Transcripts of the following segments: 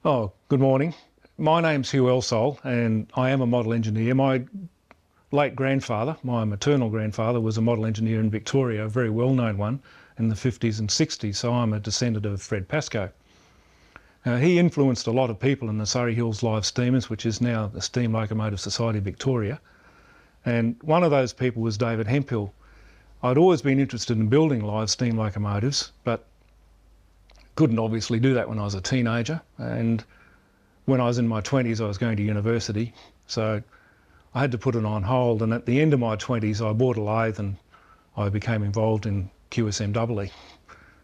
Oh, good morning. My name's HUGH ELSOL and I am a model engineer. My late grandfather, my maternal grandfather, was a model engineer in Victoria, a very well-known one in the 50s and 60s, so I'm a descendant of Fred Pascoe. He influenced a lot of people in the Surrey Hills Live Steamers, which is now the Steam Locomotive Society of Victoria. And one of those people was David Hemphill. I'd always been interested in building live steam locomotives, but couldn't obviously do that when I was a teenager. And when I was in my 20s, I was going to university. So I had to put it on hold. And at the end of my 20s, I bought a lathe and I became involved in QSMEE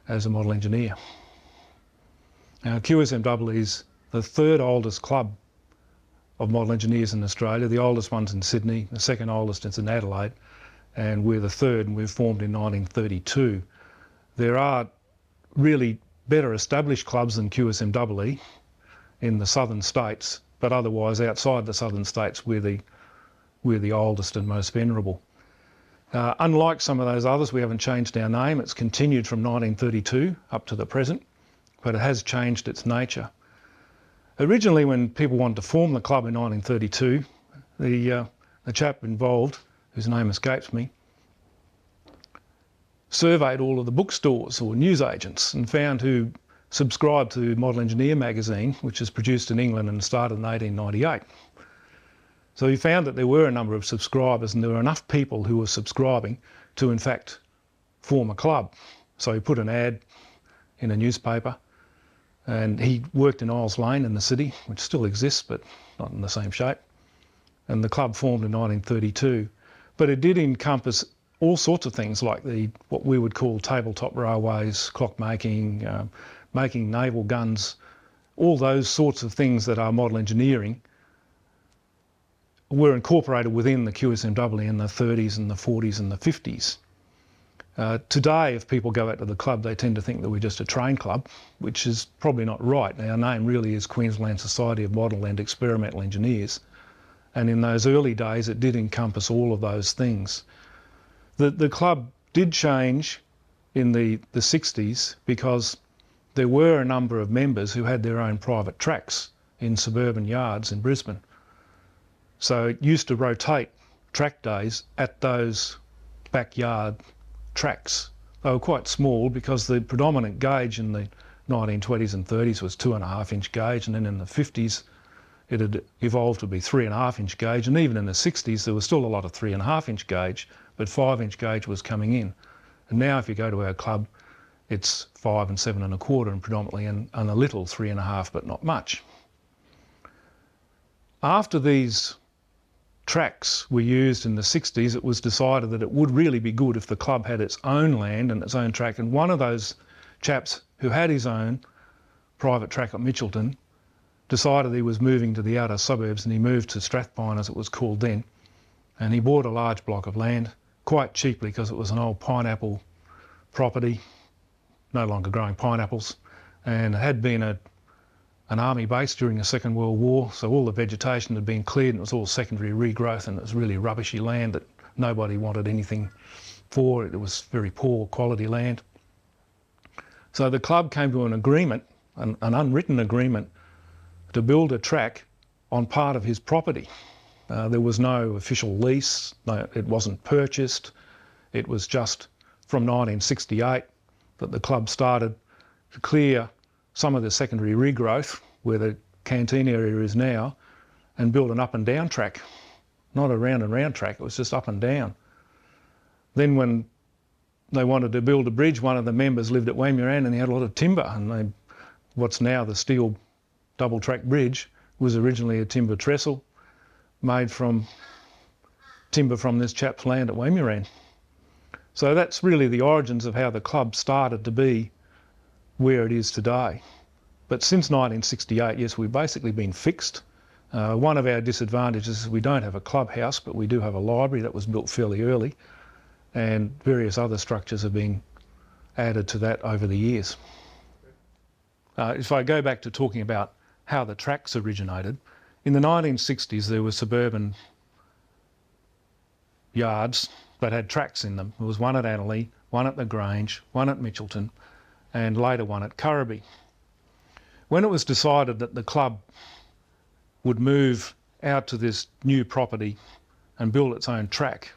as a model engineer. Now, QSMEE is the third oldest club of model engineers in Australia. The oldest one's in Sydney, the second oldest is in Adelaide, and we're the third, and we were formed in 1932. There are really better established clubs than QSMEE in the southern states, but otherwise outside the southern states we're the oldest and most venerable. Unlike some of those others, we haven't changed our name. It's continued from 1932 up to the present, but it has changed its nature. Originally, when people wanted to form the club in 1932, the chap involved, whose name escapes me, surveyed all of the bookstores or newsagents and found who subscribed to Model Engineer magazine, which is produced in England and started in 1898. So he found that there were a number of subscribers and there were enough people who were subscribing to in fact form a club. So he put an ad in a newspaper and he worked in Isles Lane in the city, which still exists but not in the same shape. And the club formed in 1932. But it did encompass all sorts of things like what we would call tabletop railways, clockmaking, making naval guns, all those sorts of things that are model engineering were incorporated within the QSMEE in the 30s and the 40s and the 50s. Today, if people go out to the club, they tend to think that we're just a train club, which is probably not right. Our name really is Queensland Society of Model and Experimental Engineers. And in those early days, it did encompass all of those things. The club did change in the 60s because there were a number of members who had their own private tracks in suburban yards in Brisbane. So it used to rotate track days at those backyard tracks. They were quite small because the predominant gauge in the 1920s and 30s was 2.5-inch gauge, and then in the 50s it had evolved to be 3.5-inch gauge, and even in the 60s there was still a lot of 3.5-inch gauge, but 5-inch gauge was coming in. And now if you go to our club, it's 5 and 7.25 and predominantly, and a little 3.5, but not much. After these tracks were used in the 60s, it was decided that it would really be good if the club had its own land and its own track. And one of those chaps who had his own private track at Mitchelton decided he was moving to the outer suburbs, and he moved to Strathpine, as it was called then. And he bought a large block of land quite cheaply because it was an old pineapple property, no longer growing pineapples, and it had been an army base during the Second World War, so all the vegetation had been cleared and it was all secondary regrowth, and it was really rubbishy land that nobody wanted anything for. It was very poor quality land. So the club came to an agreement, an unwritten agreement, to build a track on part of his property. There was no official lease, it wasn't purchased. It was just from 1968 that the club started to clear some of the secondary regrowth where the canteen area is now and build an up and down track. Not a round and round track, it was just up and down. Then when they wanted to build a bridge, one of the members lived at Wamuran and he had a lot of timber, and what's now the steel double track bridge was originally a timber trestle made from timber from this chap's land at Wamuran. So that's really the origins of how the club started to be where it is today. But since 1968, yes, we've basically been fixed. One of our disadvantages is we don't have a clubhouse, but we do have a library that was built fairly early, and various other structures have been added to that over the years. If I go back to talking about how the tracks originated, in the 1960s there were suburban yards that had tracks in them. There was one at Annetts, one at the Grange, one at Mitchelton, and later one at Currabee. When it was decided that the club would move out to this new property and build its own track,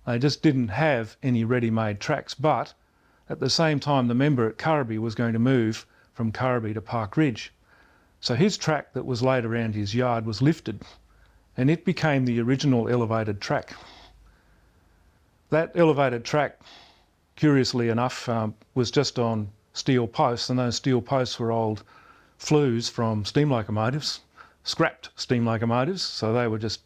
they just didn't have any ready-made tracks, but at the same time the member at Currabee was going to move from Currabee to Park Ridge. So his track that was laid around his yard was lifted and it became the original elevated track. That elevated track, curiously enough, was just on steel posts, and those steel posts were old flues from steam locomotives, scrapped steam locomotives, so they were just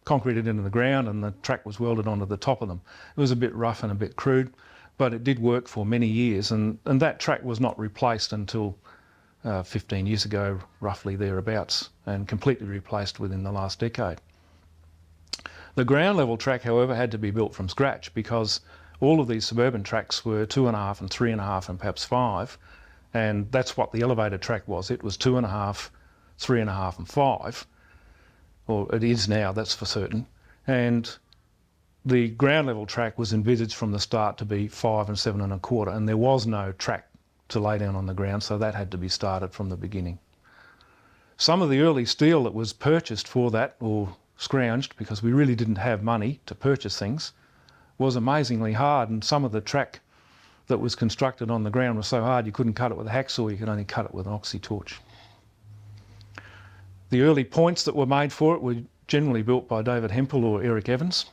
concreted into the ground and the track was welded onto the top of them. It was a bit rough and a bit crude, but it did work for many years, and that track was not replaced until 15 years ago, roughly thereabouts, and completely replaced within the last decade. The ground level track, however, had to be built from scratch because all of these suburban tracks were 2.5 and 3.5 and perhaps 5, and that's what the elevated track was. It was 2.5, 3.5 and 5, or it is now, that's for certain. And the ground level track was envisaged from the start to be 5 and 7.25, and there was no track to lay down on the ground, so that had to be started from the beginning. Some of the early steel that was purchased for that, or scrounged, because we really didn't have money to purchase things, was amazingly hard, and some of the track that was constructed on the ground was so hard you couldn't cut it with a hacksaw, you could only cut it with an oxy torch. The early points that were made for it were generally built by David Hempel or Eric Evans,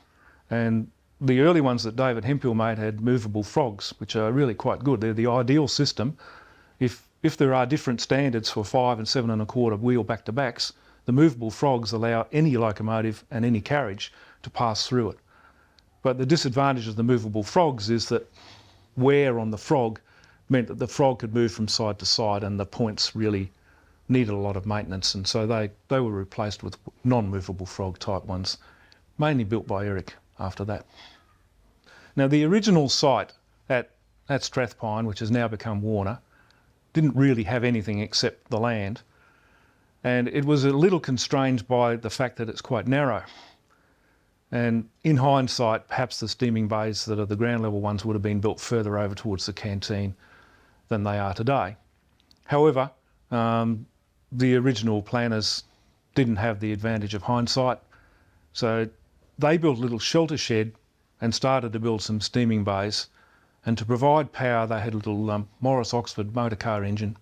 and the early ones that David Hempel made had movable frogs, which are really quite good. They're the ideal system. If there are different standards for 5 and 7.25 wheel back-to-backs, the movable frogs allow any locomotive and any carriage to pass through it. But the disadvantage of the movable frogs is that wear on the frog meant that the frog could move from side to side and the points really needed a lot of maintenance, and so they were replaced with non-movable frog type ones, mainly built by Eric after that. Now the original site at Strathpine, which has now become Warner, didn't really have anything except the land, and it was a little constrained by the fact that it's quite narrow. And in hindsight, perhaps the steaming bays that are the ground level ones would have been built further over towards the canteen than they are today. However, the original planners didn't have the advantage of hindsight, so they built a little shelter shed and started to build some steaming bays, and to provide power they had a little Morris Oxford motor car engine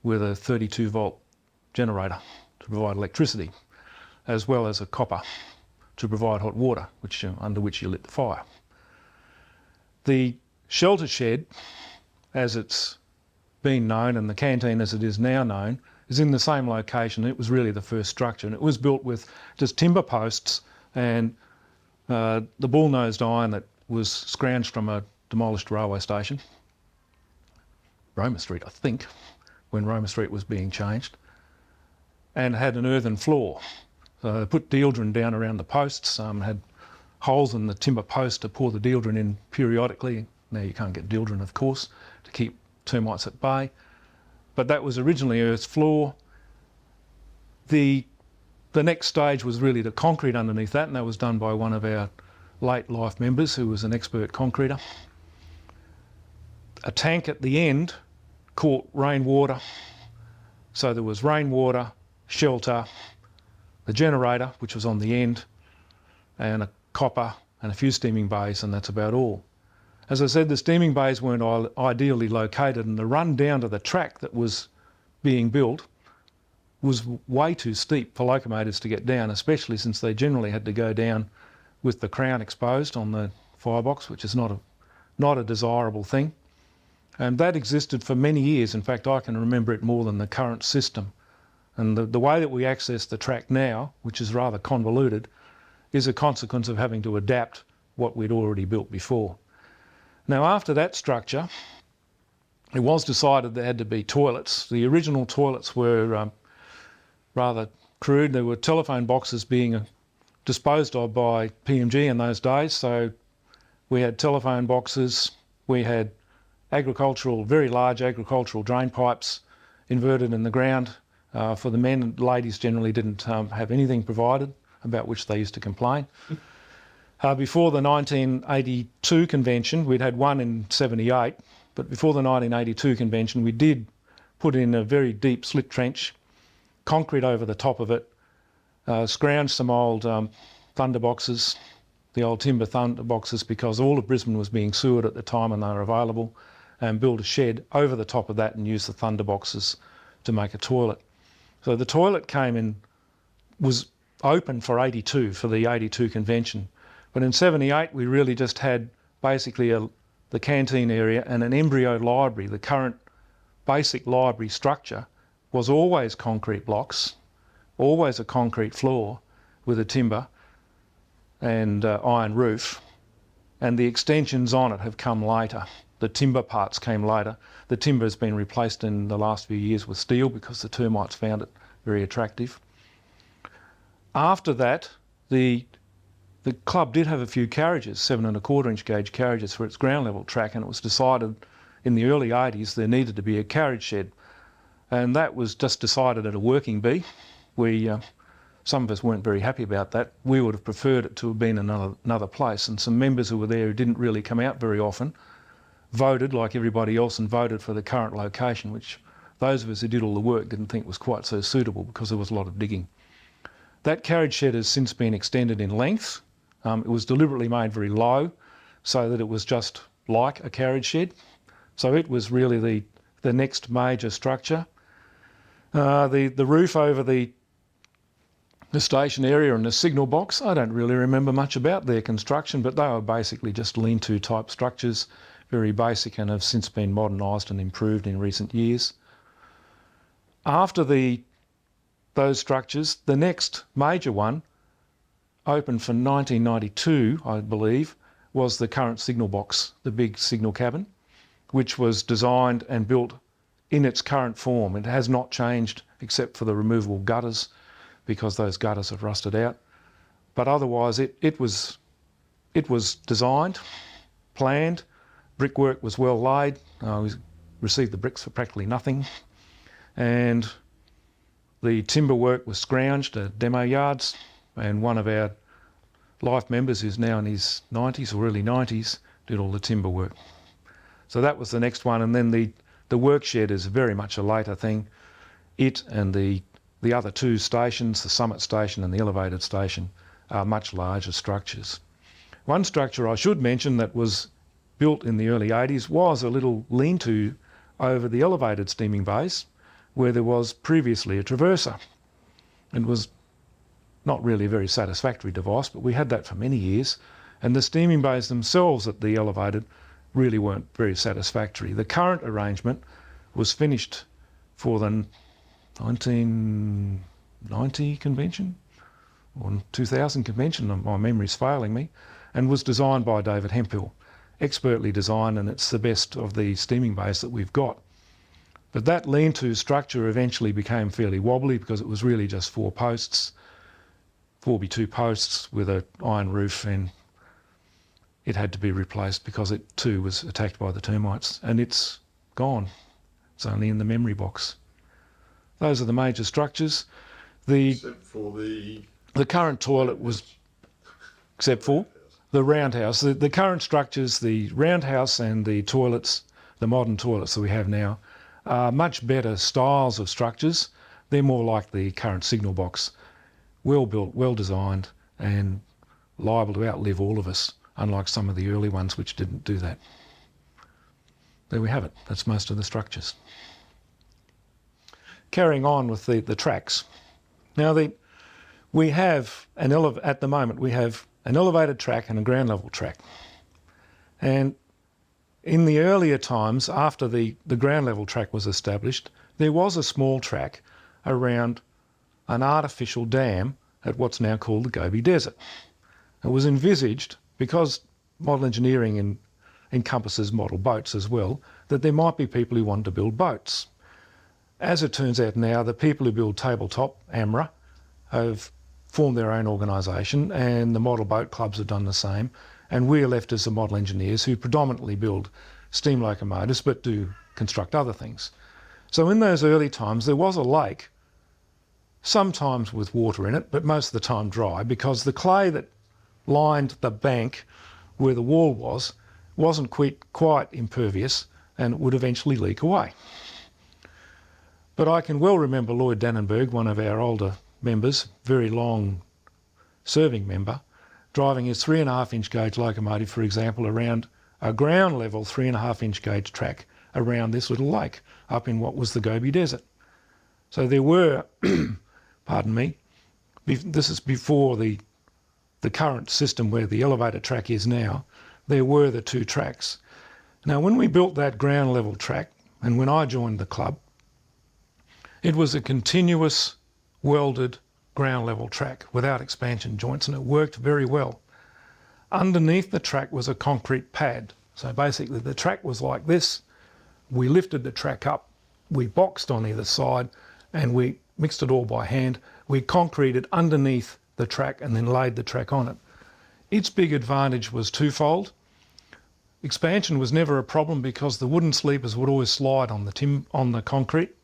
with a 32 volt generator to provide electricity, as well as a copper to provide hot water, under which you lit the fire. The shelter shed, as it's been known, and the canteen as it is now known, is in the same location. It was really the first structure, and it was built with just timber posts and the bull-nosed iron that was scrounged from a demolished railway station, Roma Street, I think, when Roma Street was being changed, and had an earthen floor. So they put dealdrin down around the posts, had holes in the timber post to pour the dealdrin in periodically. Now you can't get dealdrin, of course, to keep termites at bay, but that was originally earth floor. The next stage was really the concrete underneath that, and that was done by one of our late life members who was an expert concreter. A tank at the end caught rainwater, so there was rainwater, shelter, the generator, which was on the end, and a copper and a few steaming bays, and that's about all. As I said, the steaming bays weren't ideally located, and the run down to the track that was being built was way too steep for locomotives to get down, especially since they generally had to go down with the crown exposed on the firebox, which is not a desirable thing. And that existed for many years. In fact, I can remember it more than the current system. And the way that we access the track now, which is rather convoluted, is a consequence of having to adapt what we'd already built before. Now, after that structure, it was decided there had to be toilets. The original toilets were rather crude. There were telephone boxes being disposed of by PMG in those days. So we had telephone boxes, we had very large agricultural drain pipes inverted in the ground for the men. Ladies generally didn't have anything provided, about which they used to complain. Before the 1982 convention, we'd had one in 78, but before the 1982 convention we did put in a very deep slit trench, concrete over the top of it, scrounged some old thunder boxes, the old timber thunder boxes, because all of Brisbane was being sewered at the time and they were available, and built a shed over the top of that and used the thunder boxes to make a toilet. So the toilet was open for 82, for the 82 convention. But in 78, we really just had basically the canteen area and an embryo library. The current basic library structure was always concrete blocks, always a concrete floor with a timber and iron roof, and the extensions on it have come later. The timber parts came later. The timber has been replaced in the last few years with steel because the termites found it very attractive. After that, the club did have a few carriages, 7¼ inch gauge carriages for its ground level track, and it was decided in the early 80s there needed to be a carriage shed. And that was just decided at a working bee. Some of us weren't very happy about that. We would have preferred it to have been another place, and some members who were there who didn't really come out very often voted like everybody else and voted for the current location, which those of us who did all the work didn't think was quite so suitable because there was a lot of digging. That carriage shed has since been extended in length. It was deliberately made very low so that it was just like a carriage shed. So it was really the next major structure. The roof over the station area and the signal box, I don't really remember much about their construction, but they were basically just lean-to type structures, very basic, and have since been modernised and improved in recent years. After those structures, the next major one, opened for 1992, I believe, was the current signal box, the big signal cabin, which was designed and built in its current form. It has not changed except for the removable gutters, because those gutters have rusted out. But otherwise it was designed, planned, brickwork was well laid. We received the bricks for practically nothing, and the timber work was scrounged at demo yards, and one of our life members, who's now in his 90s or early 90s, did all the timber work. So that was the next one, and then the work shed is very much a later thing. It and the other two stations, the summit station and the elevated station, are much larger structures. One structure I should mention that was built in the early 80s was a little lean-to over the elevated steaming bays, where there was previously a traverser. It was not really a very satisfactory device, but we had that for many years, and the steaming bays themselves at the elevated really weren't very satisfactory. The current arrangement was finished for the 1990 convention or 2000 convention, my memory's failing me, and was designed by David Hemphill. Expertly designed, and it's the best of the steaming bays that we've got. But that lean-to structure eventually became fairly wobbly because it was really just 4 posts, 4x2 posts with an iron roof, and it had to be replaced because it too was attacked by the termites, and it's gone. It's only in the memory box. Those are the major structures. Except for the current toilet was, except for the roundhouse. The current structures, the roundhouse and the toilets, the modern toilets that we have now, are much better styles of structures. They're more like the current signal box. Well built, well designed, and liable to outlive all of us, unlike some of the early ones which didn't do that. There we have it. That's most of the structures. Carrying on with the tracks. Now we have at the moment we have an elevated track and a ground level track. And in the earlier times, after the ground level track was established, there was a small track around an artificial dam at what's now called the Gobi Desert. It was envisaged, because model engineering encompasses model boats as well, that there might be people who wanted to build boats. As it turns out now, the people who build tabletop, AMRA, have formed their own organisation, and the model boat clubs have done the same, and we're left as the model engineers who predominantly build steam locomotives but do construct other things. So in those early times there was a lake, sometimes with water in it, but most of the time dry, because the clay that lined the bank where the wall wasn't quite impervious, and it would eventually leak away. But I can well remember Lloyd Dannenberg, one of our older members, very long serving member, driving his 3.5-inch gauge locomotive, for example, around a ground level 3.5-inch gauge track around this little lake up in what was the Gobi Desert. So there were, pardon me, this is before the current system where the elevated track is now, there were the two tracks. Now when we built that ground level track, and when I joined the club, it was a continuous welded ground level track without expansion joints, and it worked very well. Underneath the track was a concrete pad. So basically the track was like this. We lifted the track up, we boxed on either side, and we mixed it all by hand. We concreted underneath the track and then laid the track on it. Its big advantage was twofold. Expansion was never a problem because the wooden sleepers would always slide on the concrete.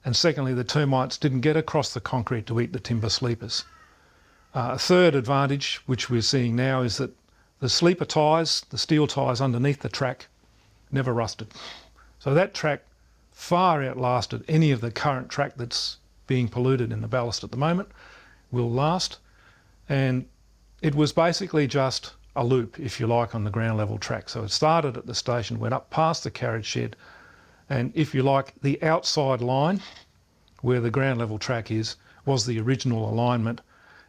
And secondly, the termites didn't get across the concrete to eat the timber sleepers. A third advantage, which we're seeing now, is that the sleeper tyres, the steel tyres underneath the track, never rusted. So that track far outlasted any of the current track that's being polluted in the ballast at the moment, will last. And it was basically just a loop, if you like, on the ground level track. So it started at the station, went up past the carriage shed, and if you like, the outside line where the ground level track is was the original alignment,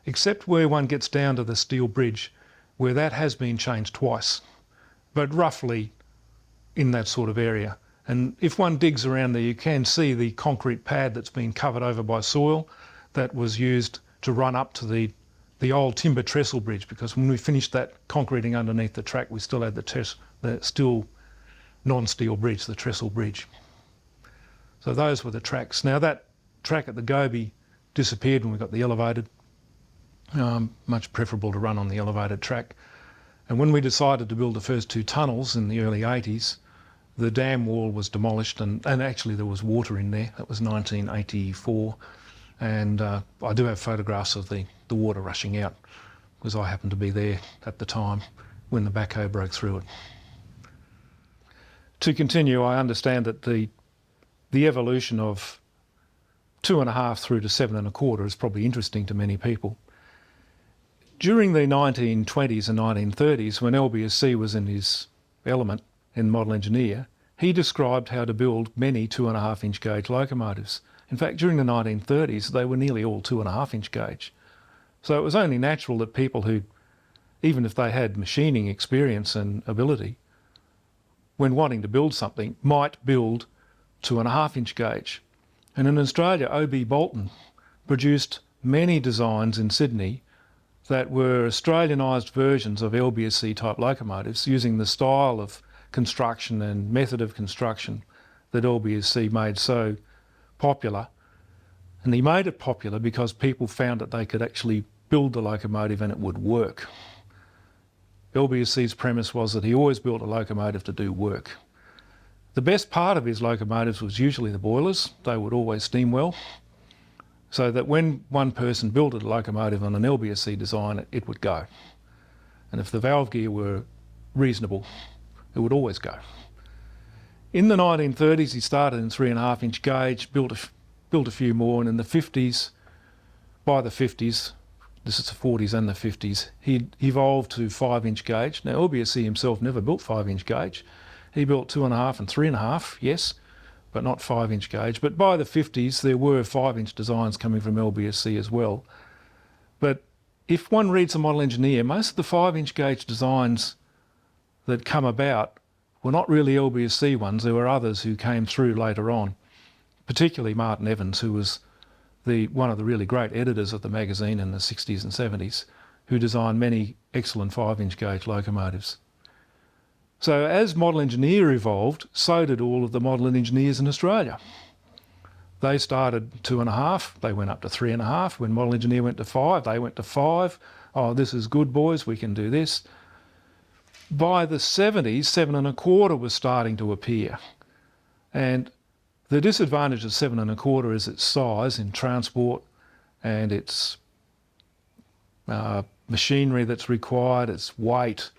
except where one gets down to the steel bridge, where that has been changed twice, but roughly in that sort of area. And if one digs around there, you can see the concrete pad that's been covered over by soil that was used to run up to the old timber trestle bridge, because when we finished that concreting underneath the track, we still had the still non-steel bridge, the trestle bridge. So those were the tracks. Now that track at the Gobi disappeared when we got the elevated. Much preferable to run on the elevated track. And when we decided to build the first two tunnels in the early 80s, the dam wall was demolished, and actually there was water in there. That was 1984. And I do have photographs of the water rushing out, because I happened to be there at the time when the backhoe broke through it. To continue, I understand that the evolution of 2.5 through to 7.25 is probably interesting to many people. During the 1920s and 1930s, when LBSC was in his element in Model Engineer, he described how to build many 2.5-inch gauge locomotives. In fact, during the 1930s, they were nearly all 2.5-inch gauge. So it was only natural that people who, even if they had machining experience and ability, when wanting to build something, might build 2.5-inch gauge. And in Australia, O.B. Bolton produced many designs in Sydney that were Australianised versions of LBSC type locomotives, using the style of construction and method of construction that LBSC made so popular. And he made it popular because people found that they could actually build the locomotive and it would work. LBSC's premise was that he always built a locomotive to do work. The best part of his locomotives was usually the boilers. They would always steam well, so that when one person built a locomotive on an LBSC design, it would go. And if the valve gear were reasonable, it would always go. In the 1930s, he started in 3.5-inch gauge, built a few more, and in the 50s, by the 50s, this is the 40s and the 50s, he evolved to 5-inch gauge. Now, LBSC himself never built 5-inch gauge. He built 2.5 and 3.5, yes, but not 5-inch gauge. But by the 50s, there were 5-inch designs coming from LBSC as well. But if one reads the Model Engineer, most of the 5-inch gauge designs that come about were not really LBSC ones. There were others who came through later on, particularly Martin Evans, who was one of the really great editors of the magazine in the 60s and 70s, who designed many excellent 5-inch gauge locomotives. So as Model Engineer evolved, so did all of the model engineers in Australia. They started 2.5, they went up to 3.5. When Model Engineer went to 5, they went to 5. Oh, this is good, boys, we can do this. By the 70s, 7.25 was starting to appear. And the disadvantage of 7.25 is its size in transport and its machinery that's required, its weight.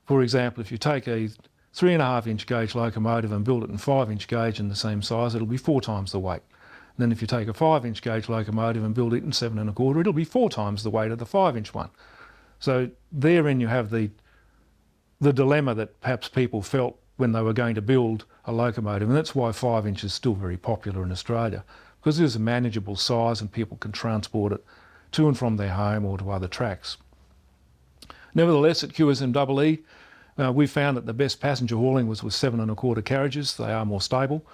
For example, if you take a 3.5-inch gauge locomotive and build it in 5-inch gauge in the same size, it'll be 4 times the weight. Then if you take a 5-inch gauge locomotive and build it in 7 1/4, it'll be 4 times the weight of the 5-inch one. So therein you have the dilemma that perhaps people felt when they were going to build a locomotive, and that's why 5-inch is still very popular in Australia, because it is a manageable size and people can transport it to and from their home or to other tracks. Nevertheless, at QSMEE, we found that the best passenger hauling was with 7 1/4 carriages. They are more stable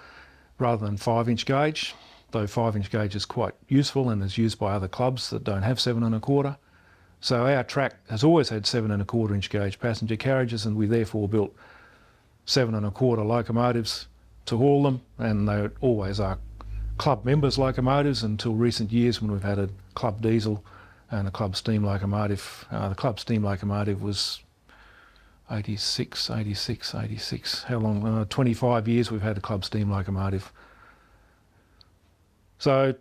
rather than 5-inch gauge, though 5-inch gauge is quite useful and is used by other clubs that don't have 7 1/4. So our track has always had 7 1/4 inch gauge passenger carriages, and we therefore built 7 1/4 locomotives to haul them, and they always are club members' locomotives until recent years when we've had a club diesel and a club steam locomotive. The club steam locomotive was 86. How long? 25 years we've had a club steam locomotive. So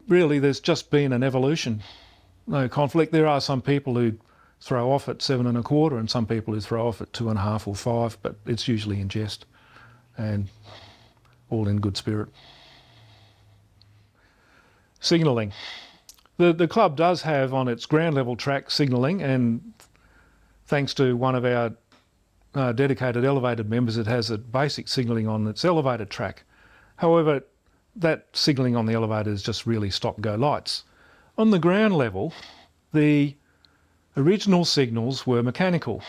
really there's just been an evolution, no conflict. There are some people who throw off at 7 1/4 and some people who throw off at 2.5 or 5, but it's usually in jest and all in good spirit. Signalling. The club does have on its ground level track signalling, and thanks to one of our dedicated elevated members, it has a basic signalling on its elevated track. However, that signalling on the elevator is just really stop-go lights. On the ground level, the original signals were mechanical,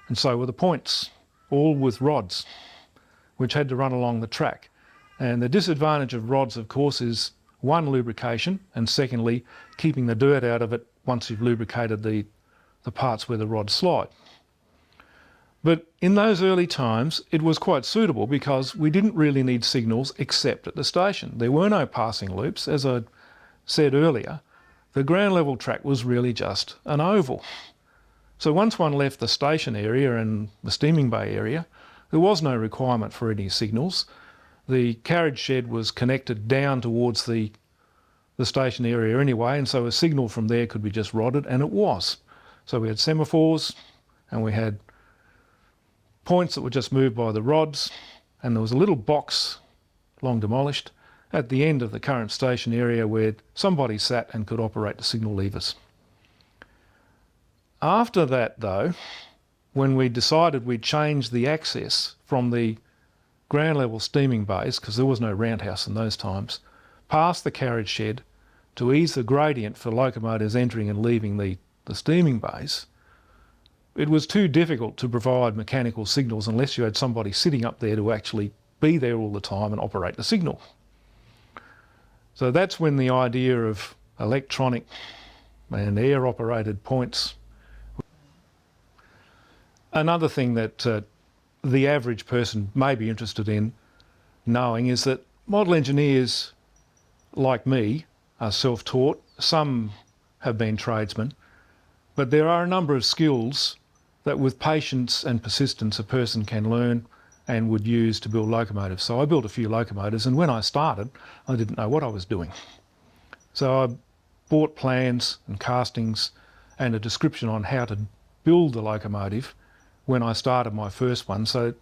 and so were the points, all with rods, which had to run along the track. And the disadvantage of rods, of course, is one, lubrication, and secondly, keeping the dirt out of it once you've lubricated the parts where the rods slide. But in those early times, it was quite suitable because we didn't really need signals except at the station. There were no passing loops. As I said earlier, the ground level track was really just an oval. So once one left the station area and the steaming bay area, there was no requirement for any signals. The carriage shed was connected down towards the station area anyway, and so a signal from there could be just rodded, and it was. So we had semaphores and we had points that were just moved by the rods, and there was a little box, long demolished, at the end of the current station area where somebody sat and could operate the signal levers. After that though, when we decided we'd change the access from the ground level steaming bays, because there was no roundhouse in those times, past the carriage shed to ease the gradient for locomotives entering and leaving the steaming bays, it was too difficult to provide mechanical signals unless you had somebody sitting up there to actually be there all the time and operate the signal. So that's when the idea of electronic and air operated points. Another thing that the average person may be interested in knowing is that model engineers like me are self-taught. Some have been tradesmen, but there are a number of skills that with patience and persistence a person can learn and would use to build locomotives. So I built a few locomotives, and when I started I didn't know what I was doing. So I bought plans and castings and a description on how to build the locomotive when I started my first one, so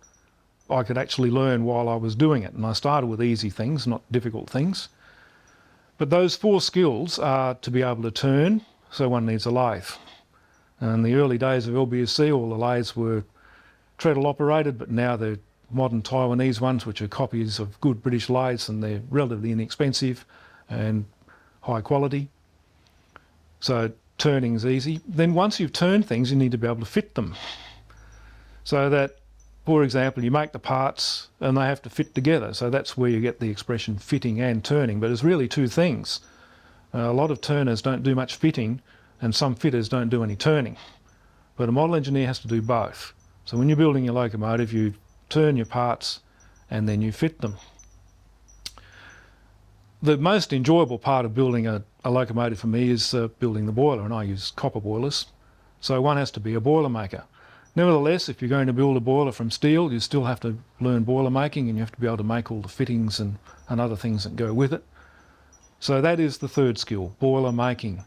I could actually learn while I was doing it. And I started with easy things, not difficult things. But those 4 skills are to be able to turn, so one needs a lathe. In the early days of LBSC, all the lathes were treadle operated, but now they're modern Taiwanese ones, which are copies of good British lathes, and they're relatively inexpensive and high quality. So turning is easy. Then once you've turned things, you need to be able to fit them. So that, for example, you make the parts and they have to fit together. So that's where you get the expression fitting and turning, but it's really 2 things. A lot of turners don't do much fitting, and some fitters don't do any turning. But a model engineer has to do both. So when you're building your locomotive, you turn your parts and then you fit them. The most enjoyable part of building a locomotive for me is building the boiler, and I use copper boilers. So one has to be a boiler maker. Nevertheless, if you're going to build a boiler from steel, you still have to learn boiler making, and you have to be able to make all the fittings and other things that go with it. So that is the 3rd skill, boiler making.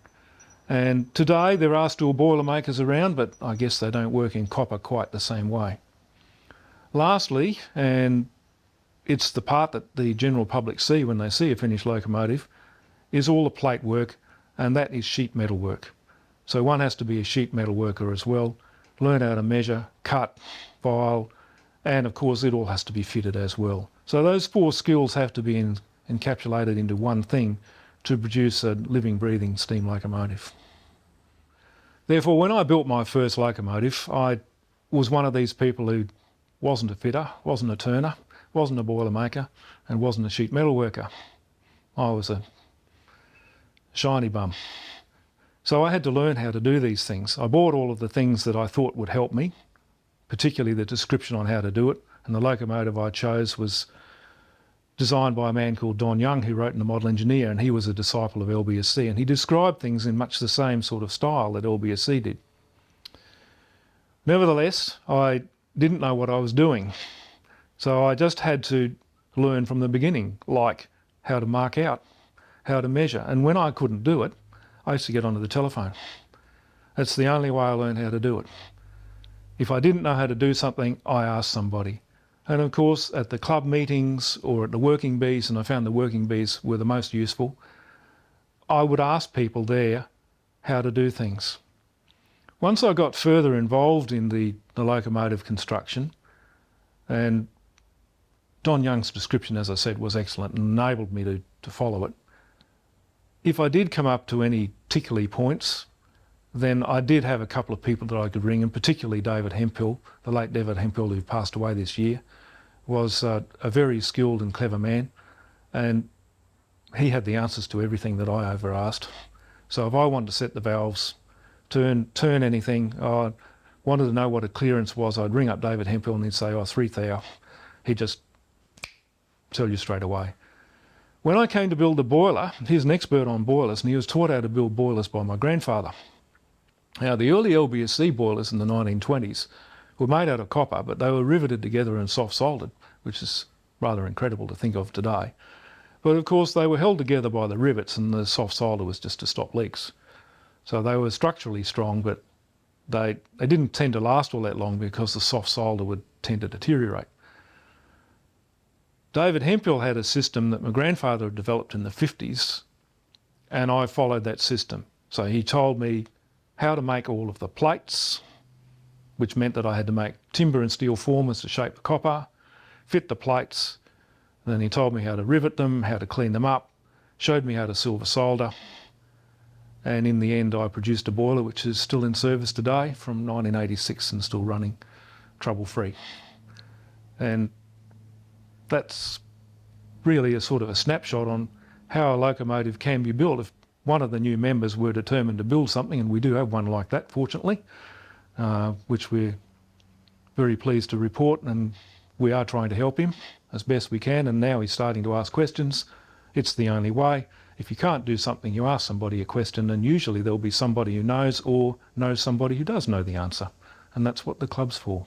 And today there are still boiler makers around, but I guess they don't work in copper quite the same way. Lastly, and it's the part that the general public see when they see a finished locomotive, is all the plate work, and that is sheet metal work. So one has to be a sheet metal worker as well, learn how to measure, cut, file, and of course it all has to be fitted as well. So those 4 skills have to be encapsulated into one thing to produce a living, breathing steam locomotive. Therefore, when I built my first locomotive, I was one of these people who wasn't a fitter, wasn't a turner, wasn't a boiler maker, and wasn't a sheet metal worker. I was a shiny bum. So I had to learn how to do these things. I bought all of the things that I thought would help me, particularly the description on how to do it, and the locomotive I chose was designed by a man called Don Young, who wrote in The Model Engineer, and he was a disciple of LBSC, and he described things in much the same sort of style that LBSC did. Nevertheless, I didn't know what I was doing, so I just had to learn from the beginning, like how to mark out, how to measure, and when I couldn't do it, I used to get onto the telephone. That's the only way I learned how to do it. If I didn't know how to do something, I asked somebody. And of course, at the club meetings or at the working bees, and I found the working bees were the most useful, I would ask people there how to do things. Once I got further involved in the locomotive construction, and Don Young's description, as I said, was excellent and enabled me to follow it. If I did come up to any tickly points, then I did have a couple of people that I could ring, and particularly David Hemphill, the late David Hemphill, who passed away this year, was a very skilled and clever man, and he had the answers to everything that I ever asked. So if I wanted to set the valves, turn anything, I wanted to know what a clearance was, I'd ring up David Hemphill and he'd say, 3 thou. He'd just tell you straight away. When I came to build the boiler, he's an expert on boilers, and he was taught how to build boilers by my grandfather. Now, the early LBSC boilers in the 1920s were made out of copper, but they were riveted together and soft soldered, which is rather incredible to think of today. But of course, they were held together by the rivets, and the soft solder was just to stop leaks. So they were structurally strong, but they didn't tend to last all that long because the soft solder would tend to deteriorate. David Hemphill had a system that my grandfather had developed in the 50s, and I followed that system. So he told me how to make all of the plates, which meant that I had to make timber and steel formers to shape the copper, fit the plates. Then he told me how to rivet them, how to clean them up, showed me how to silver solder. And in the end, I produced a boiler which is still in service today from 1986 and still running trouble-free. And that's really a sort of a snapshot on how a locomotive can be built. If one of the new members were determined to build something, and we do have one like that, fortunately, which we're very pleased to report, and we are trying to help him as best we can, and now he's starting to ask questions. It's the only way. If you can't do something, you ask somebody a question, and usually there'll be somebody who knows or knows somebody who does know the answer, and that's what the club's for.